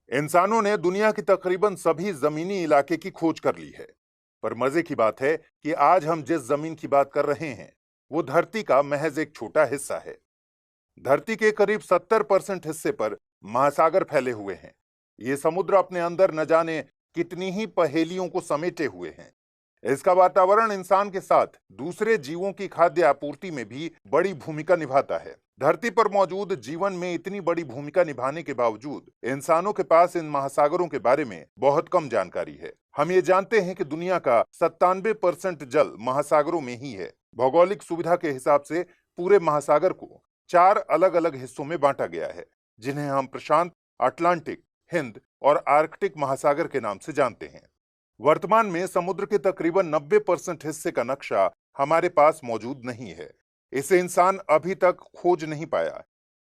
इंसानों ने दुनिया की तकरीबन सभी जमीनी इलाके की खोज कर ली है। पर मजे की बात है कि आज हम जिस जमीन की बात कर रहे हैं वो धरती का महज एक छोटा हिस्सा है। धरती के करीब 70% हिस्से पर महासागर फैले हुए हैं। ये समुद्र अपने अंदर न जाने कितनी ही पहेलियों को समेटे हुए हैं। इसका वातावरण इंसान के साथ दूसरे जीवों की खाद्य आपूर्ति में भी बड़ी भूमिका निभाता है। धरती पर मौजूद जीवन में इतनी बड़ी भूमिका निभाने के बावजूद इंसानों के पास इन महासागरों के बारे में बहुत कम जानकारी है। हम ये जानते हैं कि दुनिया का 97% जल महासागरों में ही है। भौगोलिक सुविधा के हिसाब से पूरे महासागर को 4 अलग अलग हिस्सों में बांटा गया है, जिन्हें हम प्रशांत, अटलांटिक, हिंद और आर्कटिक महासागर के नाम से जानते हैं। वर्तमान में समुद्र के तकरीबन 90% हिस्से का नक्शा हमारे पास मौजूद नहीं है। इसे इंसान अभी तक खोज नहीं पाया।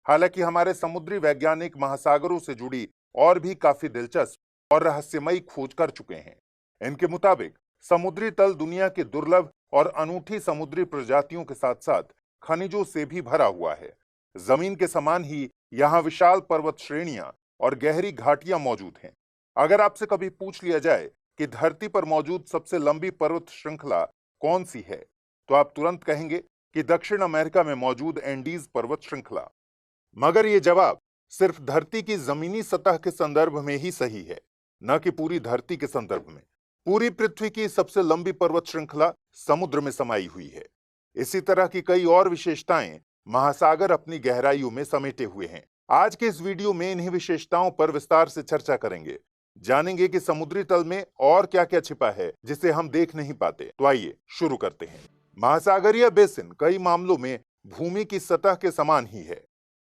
हालांकि हमारे समुद्री वैज्ञानिक महासागरों से जुड़ी और भी काफी दिलचस्प और रहस्यमयी खोज कर चुके हैं। इनके मुताबिक समुद्री तल दुनिया की दुर्लभ और अनूठी समुद्री प्रजातियों के साथ साथ खनिजों से भी भरा हुआ है। जमीन के समान ही यहाँ विशाल पर्वत श्रेणियां और गहरी घाटियां मौजूद हैं। अगर आपसे कभी पूछ लिया जाए कि धरती पर मौजूद सबसे लंबी पर्वत श्रृंखला कौन सी है, तो आप तुरंत कहेंगे कि दक्षिण अमेरिका में मौजूद एंडीज पर्वत श्रृंखला। मगर यह जवाब सिर्फ धरती की जमीनी सतह के संदर्भ में ही सही है, न कि पूरी धरती के संदर्भ में। पूरी पृथ्वी की सबसे लंबी पर्वत श्रृंखला समुद्र में समाई हुई है। इसी तरह की कई और विशेषताएं महासागर अपनी गहराइयों में समेटे हुए हैं। आज के इस वीडियो में इन्हीं विशेषताओं पर विस्तार से चर्चा करेंगे। जानेंगे कि समुद्री तल में और क्या क्या छिपा है जिसे हम देख नहीं पाते। तो आइए शुरू करते हैं। महासागरीय बेसिन कई मामलों में भूमि की सतह के समान ही है।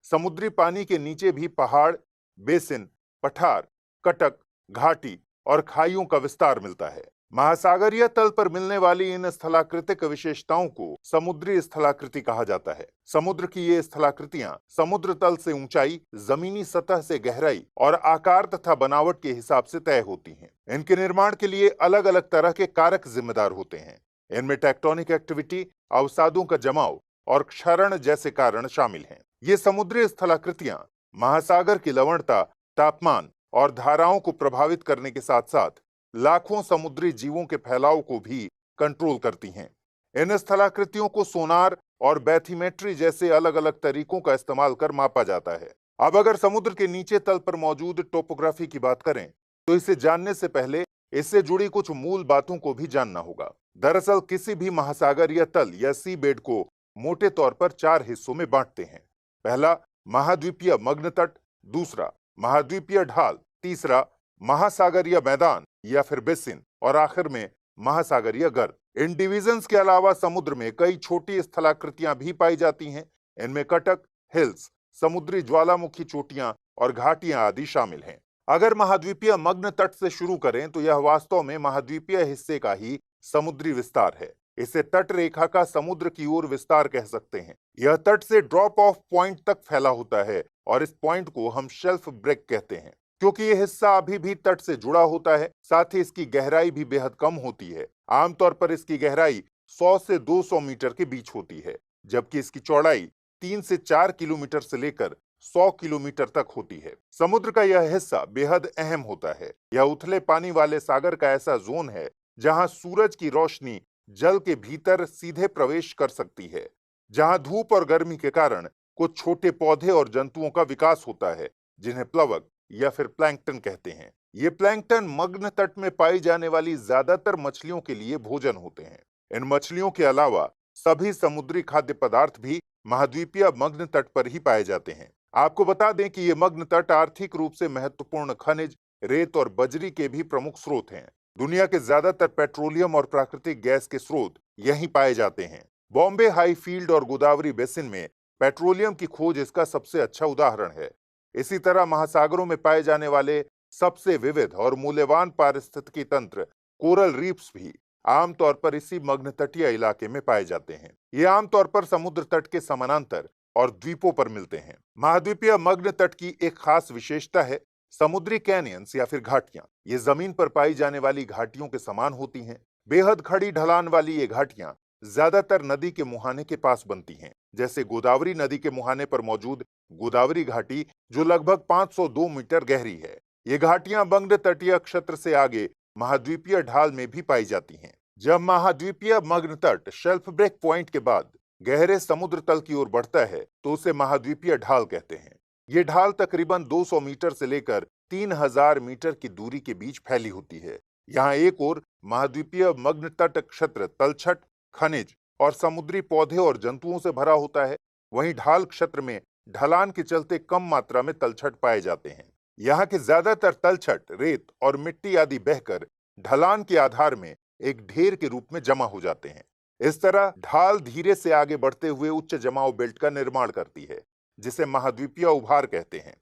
समुद्री पानी के नीचे भी पहाड़, बेसिन, पठार, कटक, घाटी और खाइयों का विस्तार मिलता है। महासागरीय तल पर मिलने वाली इन स्थलाकृतिक विशेषताओं को समुद्री स्थलाकृति कहा जाता है। समुद्र की ये स्थलाकृतियां समुद्र तल से ऊंचाई, जमीनी सतह से गहराई और आकार तथा बनावट के हिसाब से तय होती हैं। इनके निर्माण के लिए अलग अलग तरह के कारक जिम्मेदार होते हैं। इनमें टेक्टोनिक एक्टिविटी, अवसादों का जमाव और क्षरण जैसे कारण शामिल हैं। ये समुद्री स्थलाकृतियां महासागर की लवणता, तापमान और धाराओं को प्रभावित करने के साथ साथ लाखों समुद्री जीवों के फैलाव को भी कंट्रोल करती हैं। इन स्थलाकृतियों को सोनार और बैथीमेट्री जैसे अलग अलग तरीकों का इस्तेमाल कर मापा जाता है। अब अगर समुद्र के नीचे तल पर मौजूद टोपोग्राफी की बात करें, तो इसे जानने से पहले इससे जुड़ी कुछ मूल बातों को भी जानना होगा। दरअसल किसी भी महासागरीय तल या सी बेड को मोटे तौर पर 4 हिस्सों में बांटते हैं। पहला महाद्वीपीय मग्न तट, दूसरा महाद्वीपीय ढाल, तीसरा महासागरीय मैदान या फिर बेसिन और आखिर में महासागरीय गर्त। इन डिविजन्स के अलावा समुद्र में कई छोटी स्थलाकृतियां भी पाई जाती हैं। इनमें कटक, हिल्स, समुद्री ज्वालामुखी चोटियां और घाटियां आदि शामिल हैं। अगर महाद्वीपीय मग्न तट से शुरू करें तो यह वास्तव में महाद्वीपीय हिस्से का ही समुद्री विस्तार है। इसे तट रेखा का समुद्र की ओर विस्तार कह सकते हैं। यह तट से ड्रॉप ऑफ पॉइंट तक फैला होता है और इस पॉइंट को हम शेल्फ ब्रेक कहते हैं। क्योंकि यह हिस्सा अभी भी तट से जुड़ा होता है, साथ ही इसकी गहराई भी बेहद कम होती है। आमतौर पर इसकी गहराई 100 से 200 मीटर के बीच होती है, जबकि इसकी चौड़ाई 3 से 4 किलोमीटर से लेकर 100 किलोमीटर तक होती है। समुद्र का यह हिस्सा बेहद अहम होता है। यह उथले पानी वाले सागर का ऐसा जोन है जहां सूरज की रोशनी जल के भीतर सीधे प्रवेश कर सकती है, जहां धूप और गर्मी के कारण कुछ छोटे पौधे और जंतुओं का विकास होता है, जिन्हें प्लवक या फिर प्लैंकटन कहते हैं। ये प्लैंकटन मग्न तट में पाई जाने वाली ज्यादातर मछलियों के लिए भोजन होते हैं। इन मछलियों के अलावा सभी समुद्री खाद्य पदार्थ भी महाद्वीपीय मग्न तट पर ही पाए जाते हैं। आपको बता दें कि ये मग्न तट आर्थिक रूप से महत्वपूर्ण खनिज, रेत और बजरी के भी प्रमुख स्रोत हैं। दुनिया के ज्यादातर पेट्रोलियम और प्राकृतिक गैस के स्रोत यहीं पाए जाते हैं। बॉम्बे हाई फील्ड और गोदावरी बेसिन में पेट्रोलियम की खोज इसका सबसे अच्छा उदाहरण है। इसी तरह महासागरों में पाए जाने वाले सबसे विविध और मूल्यवान पारिस्थितिकी तंत्र कोरल रीफ्स भी आमतौर पर इसी मग्न तटीय इलाके में पाए जाते हैं। ये आमतौर पर समुद्र तट के समानांतर और द्वीपों पर मिलते हैं। महाद्वीपीय मग्न तट की एक खास विशेषता है समुद्री कैनियंस या फिर घाटियां। ये जमीन पर पाई जाने वाली घाटियों के समान होती हैं। बेहद खड़ी ढलान वाली ये घाटियां ज्यादातर नदी के मुहाने के पास बनती हैं, जैसे गोदावरी नदी के मुहाने पर मौजूद गोदावरी घाटी, जो लगभग 502 मीटर गहरी है। ये घाटियां बंग तटीय क्षेत्र से आगे महाद्वीपीय ढाल में भी पाई जाती हैं। जब महाद्वीपीय मग्न तट शेल्फ ब्रेक पॉइंट के बाद गहरे समुद्र तल की ओर बढ़ता है तो उसे महाद्वीपीय ढाल कहते हैं। ये ढाल तकरीबन 200 मीटर से लेकर 3000 मीटर की दूरी के बीच फैली होती है। यहाँ एक ओर महाद्वीपीय मग्न तट क्षेत्र तलछट, खनिज और समुद्री पौधे और जंतुओं से भरा होता है, वहीं ढाल क्षेत्र में ढलान के चलते कम मात्रा में तलछट पाए जाते हैं। यहाँ के ज्यादातर तलछट रेत और मिट्टी आदि बहकर ढलान के आधार में एक ढेर के रूप में जमा हो जाते हैं। इस तरह ढाल धीरे से आगे बढ़ते हुए उच्च जमाव बेल्ट का निर्माण करती है, जिसे महाद्वीपीय उभार कहते हैं।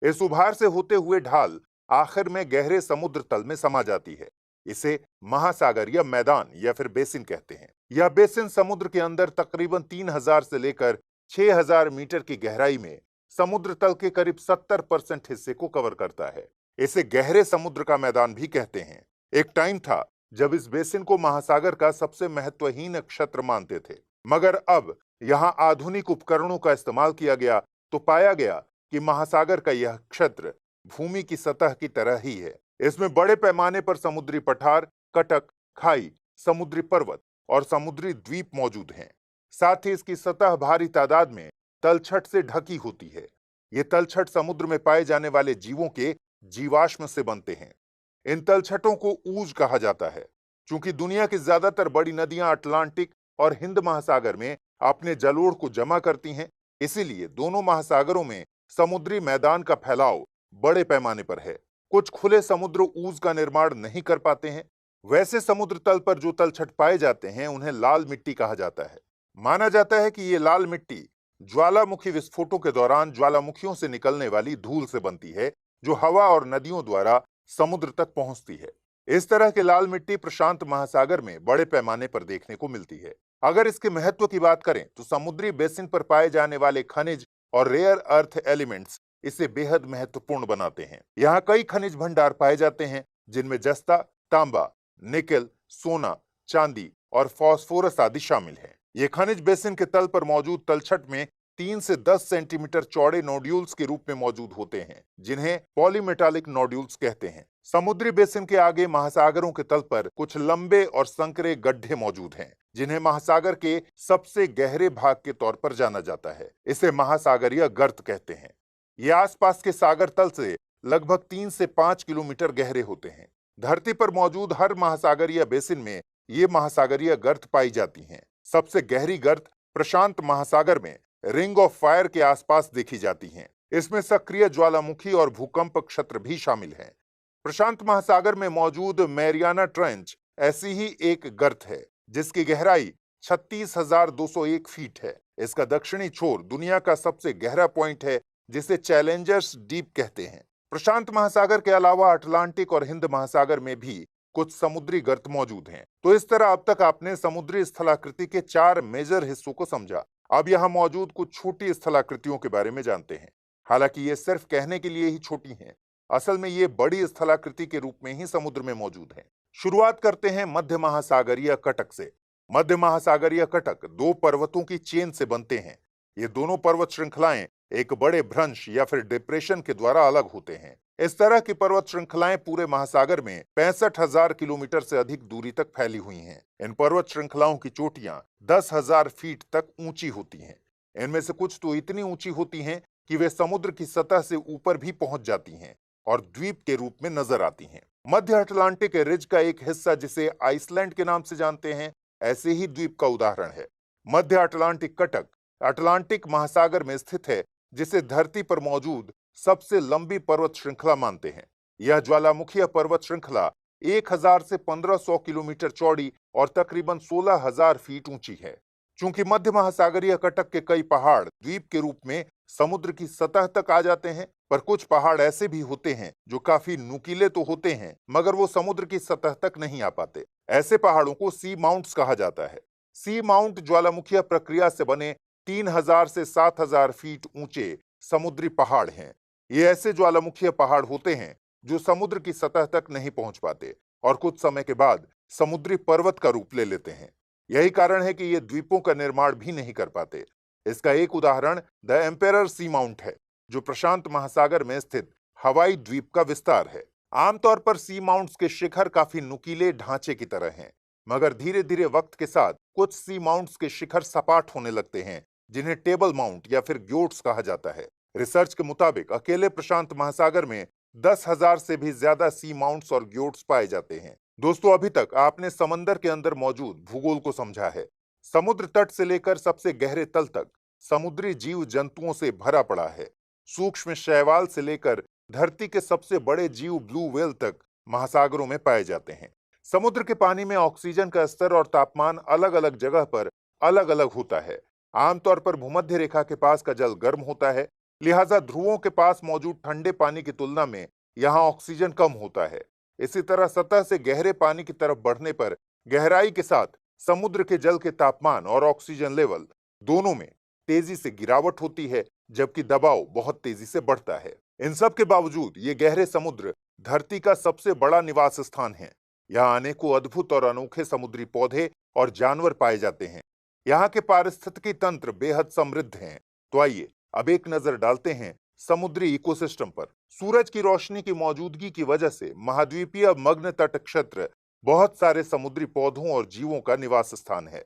इस उभार से होते हुए ढाल आखिर में गहरे समुद्र तल में समा जाती है। इसे महासागरीय मैदान या फिर बेसिन कहते हैं। यह बेसिन समुद्र के अंदर तकरीबन 3000 से लेकर 6000 मीटर की गहराई में समुद्र तल के करीब 70% हिस्से को कवर करता है। इसे गहरे समुद्र का मैदान भी कहते हैं। एक टाइम था जब इस बेसिन को महासागर का सबसे महत्वहीन क्षेत्र मानते थे, मगर अब यहां आधुनिक उपकरणों का इस्तेमाल किया गया तो पाया गया कि महासागर का यह क्षेत्र भूमि की सतह की तरह ही है। इसमें बड़े पैमाने पर समुद्री पठार, कटक, खाई, समुद्री पर्वत और समुद्री द्वीप मौजूद हैं। साथ ही इसकी सतह भारी तादाद में तलछट से ढकी होती है। ये तलछट समुद्र में पाए जाने वाले जीवों के जीवाश्म से बनते हैं। इन तलछटों को ऊज कहा जाता है। चूंकि दुनिया की ज्यादातर बड़ी नदियां अटलांटिक और हिंद महासागर में अपने जलोढ़ को जमा करती हैं, इसीलिए दोनों महासागरों में समुद्री मैदान का फैलाव बड़े पैमाने पर है। कुछ खुले समुद्र ऊज का निर्माण नहीं कर पाते हैं। वैसे समुद्र तल पर जो तलछट पाए जाते हैं उन्हें लाल मिट्टी कहा जाता है। माना जाता है कि ये लाल मिट्टी ज्वालामुखी विस्फोटों के दौरान ज्वालामुखियों से निकलने वाली धूल से बनती है, जो हवा और नदियों द्वारा समुद्र तक पहुंचती है। इस तरह की लाल मिट्टी प्रशांत महासागर में बड़े पैमाने पर देखने को मिलती है। अगर इसके महत्व की बात करें तो समुद्री बेसिन पर पाए जाने वाले खनिज और रेयर अर्थ एलिमेंट्स इसे बेहद महत्वपूर्ण बनाते हैं। यहाँ कई खनिज भंडार पाए जाते हैं, जिनमें जस्ता, तांबा, निकेल, सोना, चांदी और फास्फोरस आदि शामिल हैं। ये खनिज बेसिन के तल पर मौजूद तलछट में 3 से 10 सेंटीमीटर चौड़े नोड्यूल्स के रूप में मौजूद होते हैं, जिन्हें पॉलीमेटालिक नोड्यूल्स कहते हैं। समुद्री बेसिन के आगे महासागरों के तल पर कुछ लंबे और संकरे गड्ढे मौजूद हैं, जिन्हें महासागर के सबसे गहरे भाग के तौर पर जाना जाता है। इसे महासागरीय गर्त कहते हैं। ये आसपास के सागर तल से लगभग 3 से 5 किलोमीटर गहरे होते हैं। धरती पर मौजूद हर महासागरीय बेसिन में ये महासागरीय गर्त पाई जाती हैं। सबसे गहरी गर्त प्रशांत महासागर में रिंग ऑफ फायर के आसपास देखी जाती हैं। इसमें सक्रिय ज्वालामुखी और भूकंप क्षेत्र भी शामिल हैं। प्रशांत महासागर में मौजूद मैरियाना ट्रेंच ऐसी ही एक गर्त है, जिसकी गहराई 36,201 फीट है। इसका दक्षिणी छोर दुनिया का सबसे गहरा पॉइंट है, जिसे चैलेंजर्स डीप कहते हैं। प्रशांत महासागर के अलावा अटलांटिक और हिंद महासागर में भी कुछ समुद्री गर्त मौजूद हैं। तो इस तरह अब तक आपने समुद्री स्थलाकृति के 4 मेजर हिस्सों को समझा। अब यहाँ मौजूद कुछ छोटी स्थलाकृतियों के बारे में जानते हैं। हालांकि ये सिर्फ कहने के लिए ही छोटी हैं, असल में ये बड़ी स्थलाकृति के रूप में ही समुद्र में मौजूद हैं। शुरुआत करते हैं मध्य महासागरीय कटक से। मध्य महासागरीय कटक 2 पर्वतों की चेन से बनते हैं। ये दोनों पर्वत श्रृंखलाएं एक बड़े भ्रंश या फिर डिप्रेशन के द्वारा अलग होते हैं। इस तरह की पर्वत श्रृंखलाएं पूरे महासागर में 65,000 किलोमीटर से अधिक दूरी तक फैली हुई हैं। इन पर्वत श्रृंखलाओं की चोटियां 10,000 फीट तक ऊंची होती हैं। इनमें से कुछ तो इतनी ऊंची होती हैं कि वे समुद्र की सतह से ऊपर भी पहुंच जाती हैं और द्वीप के रूप में नजर आती हैं। मध्य अटलांटिक रिज का एक हिस्सा, जिसे आइसलैंड के नाम से जानते हैं, ऐसे ही द्वीप का उदाहरण है। मध्य अटलांटिक कटक अटलांटिक महासागर में स्थित है, जिसे धरती पर मौजूद सबसे लंबी पर्वत श्रृंखला मानते हैं। यह ज्वालामुखीय पर्वत श्रृंखला 1000 से 1500 किलोमीटर चौड़ी और तकरीबन 16,000 फीट ऊंची है। चूंकि मध्य महासागरीय कटक के कई पहाड़ द्वीप के रूप में समुद्र की सतह तक आ जाते हैं, पर कुछ पहाड़ ऐसे भी होते हैं जो काफी नुकीले तो होते हैं, मगर वो समुद्र की सतह तक नहीं आ पाते। ऐसे पहाड़ों को सी माउंट्स कहा जाता है। सी माउंट ज्वालामुखीय प्रक्रिया से बने 3000 से 7000 फीट ऊंचे समुद्री पहाड़ हैं। ये ऐसे ज्वालामुखीय पहाड़ होते हैं जो समुद्र की सतह तक नहीं पहुंच पाते और कुछ समय के बाद समुद्री पर्वत का रूप ले लेते हैं। यही कारण है कि ये द्वीपों का निर्माण भी नहीं कर पाते। इसका एक उदाहरण द एम्पेरर सी माउंट है, जो प्रशांत महासागर में स्थित हवाई द्वीप का विस्तार है। आमतौर पर सी माउंट्स के शिखर काफी नुकीले ढांचे की तरह हैं, मगर धीरे धीरे वक्त के साथ कुछ सी माउंट्स के शिखर सपाट होने लगते हैं, जिन्हें टेबल माउंट या फिर ग्योट्स कहा जाता है। रिसर्च के मुताबिक अकेले प्रशांत महासागर में 10,000 से भी ज्यादा सी माउंट्स और ग्योट्स पाए जाते हैं। दोस्तों, अभी तक आपने समंदर के अंदर मौजूद भूगोल को समझा है। समुद्र तट से लेकर सबसे गहरे तल तक समुद्री जीव जंतुओं से भरा पड़ा है। सूक्ष्म शैवाल से लेकर धरती के सबसे बड़े जीव ब्लू व्हेल तक महासागरों में पाए जाते हैं। समुद्र के पानी में ऑक्सीजन का स्तर और तापमान अलग अलग जगह पर अलग अलग होता है। आमतौर पर भूमध्य रेखा के पास का जल गर्म होता है, लिहाजा ध्रुवों के पास मौजूद ठंडे पानी की तुलना में यहाँ ऑक्सीजन कम होता है। इसी तरह सतह से गहरे पानी की तरफ बढ़ने पर गहराई के साथ समुद्र के जल के तापमान और ऑक्सीजन लेवल दोनों में तेजी से गिरावट होती है, जबकि दबाव बहुत तेजी से बढ़ता है। इन सब के बावजूद ये गहरे समुद्र धरती का सबसे बड़ा निवास स्थान है। यहाँ अनेकों अद्भुत और अनोखे समुद्री पौधे और जानवर पाए जाते हैं। यहाँ के पारिस्थितिकी तंत्र बेहद समृद्ध हैं। तो आइए अब एक नजर डालते हैं समुद्री इकोसिस्टम पर। सूरज की रोशनी की मौजूदगी की वजह से महाद्वीपीय मग्न तट क्षेत्र बहुत सारे समुद्री पौधों और जीवों का निवास स्थान है।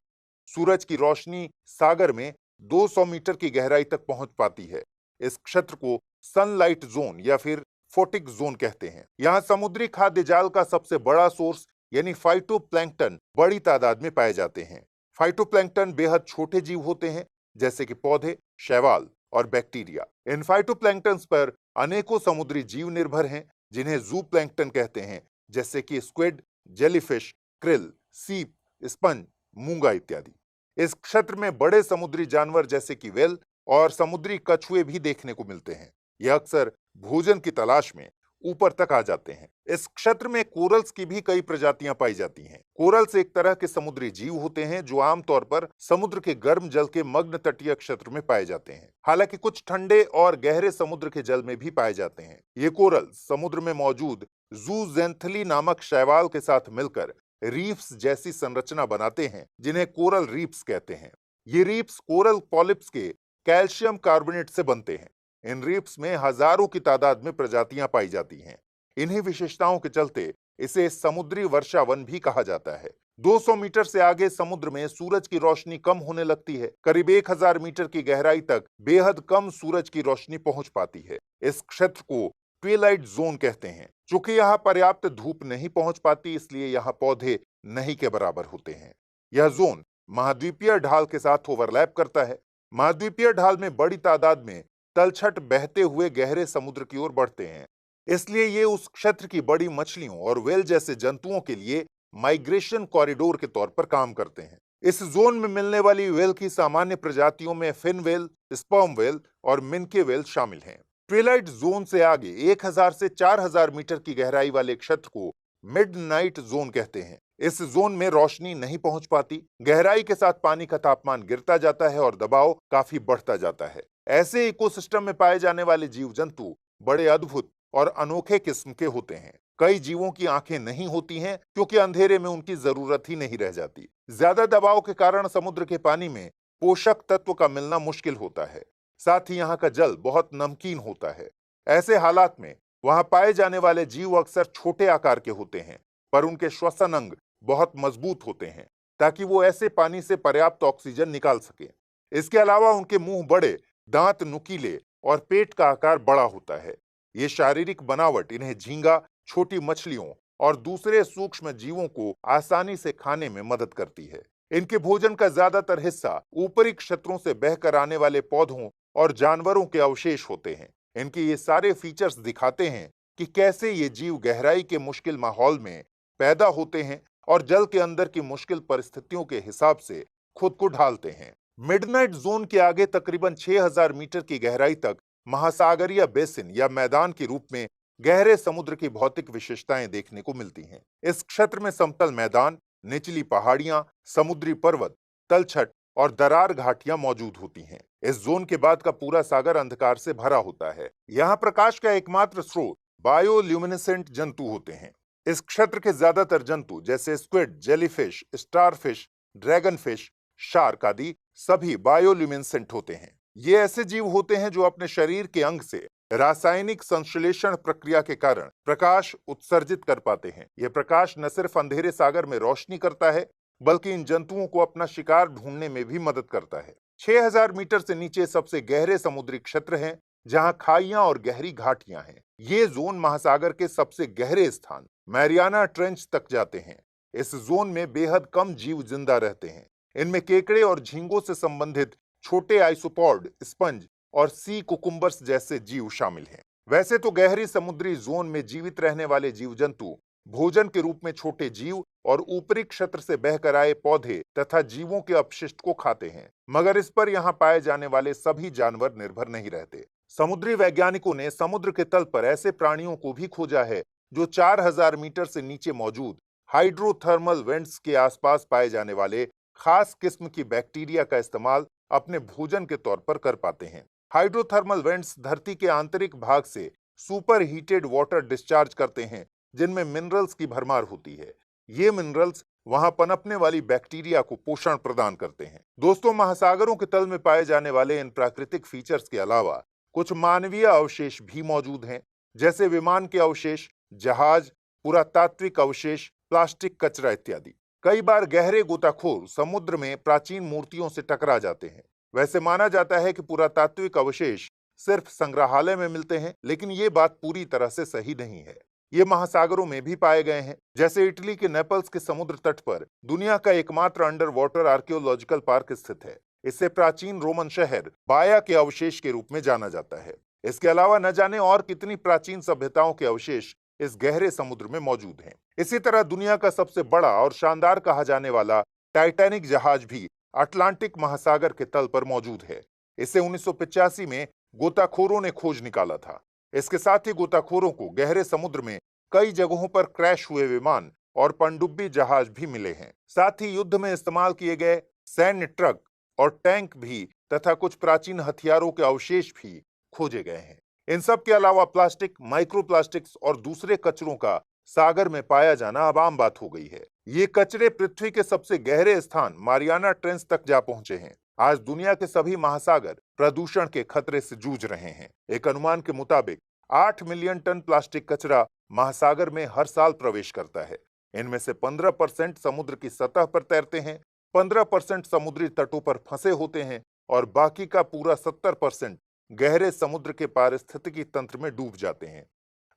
सूरज की रोशनी सागर में 200 मीटर की गहराई तक पहुंच पाती है। इस क्षेत्र को सनलाइट जोन या फिर फोटिक जोन कहते हैं। यहाँ समुद्री खाद्य जाल का सबसे बड़ा सोर्स यानी फाइटोप्लैंक्टन बड़ी तादाद में पाए जाते हैं। फाइटोप्लैंक्टन बेहद छोटे जीव होते हैं, जैसे कि पौधे, शैवाल और बैक्टीरिया। इन फाइटोप्लैंक्टन्स पर अनेकों समुद्री जीव निर्भर हैं, जिन्हें जूप्लैंक्टन कहते हैं, जैसे कि स्क्विड, जेलीफिश, क्रिल, सीप, स्पंज, मूंगा इत्यादि। इस क्षेत्र में बड़े समुद्री जानवर जैसे कि व्हेल और समुद्री कछुए भी देखने को मिलते हैं। यह अक्सर भोजन की तलाश में ऊपर तक आ जाते हैं। इस क्षेत्र में कोरल्स की भी कई प्रजातियां पाई जाती हैं। कोरल्स एक तरह के समुद्री जीव होते हैं जो आमतौर पर समुद्र के गर्म जल के मग्न तटीय क्षेत्र में पाए जाते हैं। हालांकि कुछ ठंडे और गहरे समुद्र के जल में भी पाए जाते हैं। ये कोरल्स समुद्र में मौजूद जूजेंथली नामक शैवाल के साथ मिलकर रीफ्स जैसी संरचना बनाते हैं, जिन्हें कोरल रीफ्स कहते हैं। ये रीफ्स कोरल पॉलिप्स के कैल्शियम कार्बोनेट से बनते हैं। इन रीफ्स में हजारों की तादाद में प्रजातियां पाई जाती हैं। इन्हीं विशेषताओं के चलते इसे समुद्री वर्षा वन भी कहा जाता है। 200 मीटर से आगे समुद्र में सूरज की रोशनी कम होने लगती है। करीब 1000 मीटर की गहराई तक बेहद कम सूरज की रोशनी पहुंच पाती है। इस क्षेत्र को ट्विलाइट जोन कहते हैं। चूंकि यहाँ पर्याप्त धूप नहीं पहुंच पाती, इसलिए यहाँ पौधे नहीं के बराबर होते हैं। यह जोन महाद्वीपीय ढाल के साथ ओवरलैप करता है। महाद्वीपीय ढाल में बड़ी तादाद में तलछट बहते हुए गहरे समुद्र की ओर बढ़ते हैं, इसलिए ये उस क्षेत्र की बड़ी मछलियों और व्हेल जैसे जंतुओं के लिए माइग्रेशन कॉरिडोर के तौर पर काम करते हैं। इस जोन में मिलने वाली व्हेल की सामान्य प्रजातियों में फिन व्हेल, स्पर्म व्हेल और मिनके व्हेल शामिल हैं। ट्विलाइट जोन से आगे 1000 से 4000 मीटर की गहराई वाले क्षेत्र को मिडनाइट जोन कहते हैं। इस जोन में रोशनी नहीं पहुंच पाती, गहराई के साथ पानी का तापमान गिरता जाता है और दबाव काफी बढ़ता जाता है। ऐसे इकोसिस्टम में पाए जाने वाले जीव जंतु बड़े अद्भुत और अनोखे किस्म के होते हैं। कई जीवों की आंखें नहीं होती हैं, क्योंकि अंधेरे में उनकी जरूरत ही नहीं रह जाती। ज्यादा दबाव के कारण समुद्र के पानी में पोषक तत्व का मिलना मुश्किल होता है। साथ ही यहाँ का जल बहुत नमकीन होता है। ऐसे हालात में वहां पाए जाने वाले जीव अक्सर छोटे आकार के होते हैं, पर उनके श्वसन अंग बहुत मजबूत होते हैं, ताकि वो ऐसे पानी से पर्याप्त ऑक्सीजन निकाल सके। इसके अलावा उनके मुंह बड़े, दांत नुकीले और पेट का आकार बड़ा होता है। ये शारीरिक बनावट इन्हें झींगा, छोटी मछलियों और दूसरे सूक्ष्म जीवों को आसानी से खाने में मदद करती है। इनके भोजन का ज्यादातर हिस्सा ऊपरी क्षेत्रों से बहकर आने वाले पौधों और जानवरों के अवशेष होते हैं। इनके ये सारे फीचर्स दिखाते हैं कि कैसे ये जीव गहराई के मुश्किल माहौल में पैदा होते हैं और जल के अंदर की मुश्किल परिस्थितियों के हिसाब से खुद को ढालते हैं। मिडनाइट जोन के आगे तकरीबन 6000 मीटर की गहराई तक महासागरीय बेसिन या मैदान के रूप में गहरे समुद्र की भौतिक विशेषताएं देखने को मिलती हैं। इस क्षेत्र में समतल मैदान, निचली पहाड़ियां, समुद्री पर्वत, तलछट और दरार घाटियां मौजूद होती हैं। इस जोन के बाद का पूरा सागर अंधकार से भरा होता है। यहाँ प्रकाश का एकमात्र स्रोत बायोल्यूमिनेसेंट जंतु होते हैं। इस क्षेत्र के ज्यादातर जंतु जैसे स्क्विड, जेलीफिश, स्टारफिश, ड्रैगनफिश, शार्क आदि सभी बायोल्यूमिनेसेंट होते हैं। ये ऐसे जीव होते हैं जो अपने शरीर के अंग से रासायनिक संश्लेषण प्रक्रिया के कारण प्रकाश उत्सर्जित कर पाते हैं। यह प्रकाश न सिर्फ अंधेरे सागर में रोशनी करता है, बल्कि इन जंतुओं को अपना शिकार ढूंढने में भी मदद करता है। 6000 मीटर से नीचे सबसे गहरे समुद्री क्षेत्र हैं, जहां खाइयां और गहरी घाटियां हैं। ये जोन महासागर के सबसे गहरे स्थान मैरियाना ट्रेंच तक जाते हैं। इस जोन में बेहद कम जीव जिंदा रहते हैं। इनमें केकड़े और झींगों से संबंधित छोटे आइसोपॉड, स्पंज और सी कुकुम्बर्स जैसे जीव शामिल हैं। वैसे तो गहरी समुद्री जोन में जीवित रहने वाले जीव जंतु भोजन के रूप में छोटे जीव और ऊपरी क्षेत्र से बहकर आए पौधे तथा जीवों के अपशिष्ट को खाते हैं, मगर इस पर यहाँ पाए जाने वाले सभी जानवर निर्भर नहीं रहते। समुद्री वैज्ञानिकों ने समुद्र के तल पर ऐसे प्राणियों को भी खोजा है जो 4000 मीटर से नीचे मौजूद हाइड्रोथर्मल वेंट्स के आसपास पाए जाने वाले खास किस्म की बैक्टीरिया का इस्तेमाल अपने भोजन के तौर पर कर पाते हैं। हाइड्रोथर्मल वेंट्स धरती के आंतरिक भाग से सुपर हीटेड वाटर डिस्चार्ज करते हैं, जिनमें मिनरल्स की भरमार होती है। ये मिनरल्स वहां पनपने वाली बैक्टीरिया को पोषण प्रदान करते हैं। दोस्तों, महासागरों के तल में पाए जाने वाले इन प्राकृतिक फीचर्स के अलावा कुछ मानवीय अवशेष भी मौजूद हैं, जैसे विमान के अवशेष, जहाज, पुरातात्विक अवशेष, प्लास्टिक कचरा इत्यादि। कई बार गहरे गोताखोर समुद्र में प्राचीन मूर्तियों से टकरा जाते हैं। वैसे माना जाता है कि पुरातात्विक अवशेष सिर्फ संग्रहालय में मिलते हैं, लेकिन ये बात पूरी तरह से सही नहीं है। ये महासागरों में भी पाए गए हैं। जैसे इटली के नेपल्स के समुद्र तट पर दुनिया का एकमात्र अंडर वाटर आर्कियोलॉजिकल पार्क स्थित है। इसे प्राचीन रोमन शहर बाया के अवशेष के रूप में जाना जाता है। इसके अलावा न जाने और कितनी प्राचीन सभ्यताओं के अवशेष इस गहरे समुद्र में मौजूद हैं। इसी तरह दुनिया का सबसे बड़ा और शानदार कहा जाने वाला टाइटैनिक जहाज भी अटलांटिक महासागर के तल पर मौजूद है। इसे 1985 में गोताखोरों ने खोज निकाला था। इसके साथ ही गोताखोरों को गहरे समुद्र में कई जगहों पर क्रैश हुए विमान और पनडुब्बी जहाज भी मिले हैं। साथ ही युद्ध में इस्तेमाल किए गए सैन्य ट्रक और टैंक भी तथा कुछ प्राचीन हथियारों के अवशेष भी खोजे गए हैं। इन सब के अलावा प्लास्टिक, माइक्रोप्लास्टिक्स और दूसरे कचरों का सागर में पाया जाना अब आम बात हो गई है। ये कचरे पृथ्वी के सबसे गहरे स्थान मारियाना ट्रेंच तक जा पहुंचे हैं। आज दुनिया के सभी महासागर प्रदूषण के खतरे से जूझ रहे हैं। एक अनुमान के मुताबिक 8 मिलियन टन प्लास्टिक कचरा महासागर में हर साल प्रवेश करता है। इनमें से 15% समुद्र की सतह पर तैरते हैं, 15% समुद्री तटों पर फंसे होते हैं और बाकी का पूरा 70% गहरे समुद्र के पारिस्थितिकी तंत्र में डूब जाते हैं।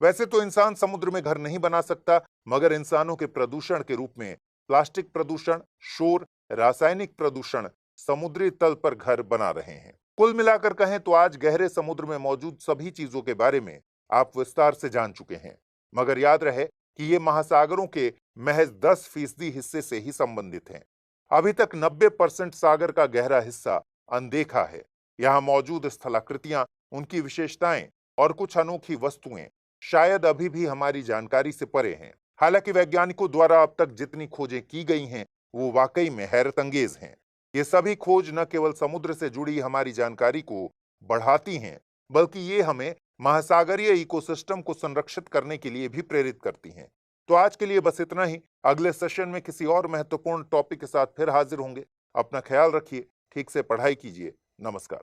वैसे तो इंसान समुद्र में घर नहीं बना सकता, मगर इंसानों के प्रदूषण के रूप में प्लास्टिक प्रदूषण, शोर, रासायनिक प्रदूषण समुद्री तल पर घर बना रहे हैं। कुल मिलाकर कहें तो आज गहरे समुद्र में मौजूद सभी चीजों के बारे में आप विस्तार से जान चुके हैं, मगर याद रहे कि ये महासागरों के महज 10% हिस्से से ही संबंधित हैं। अभी तक 90% सागर का गहरा हिस्सा अनदेखा है। यहाँ मौजूद स्थलाकृतियां, उनकी विशेषताएं और कुछ अनोखी वस्तुएं शायद अभी भी हमारी जानकारी से परे हैं। हालांकि वैज्ञानिकों द्वारा अब तक जितनी खोजें की गई हैं, वो वाकई में हैरत अंगेज हैं। ये सभी खोज न केवल समुद्र से जुड़ी हमारी जानकारी को बढ़ाती हैं, बल्कि ये हमें महासागरीय इकोसिस्टम को संरक्षित करने के लिए भी प्रेरित करती हैं। तो आज के लिए बस इतना ही। अगले सेशन में किसी और महत्वपूर्ण टॉपिक के साथ फिर हाजिर होंगे। अपना ख्याल रखिए, ठीक से पढ़ाई कीजिए। नमस्कार।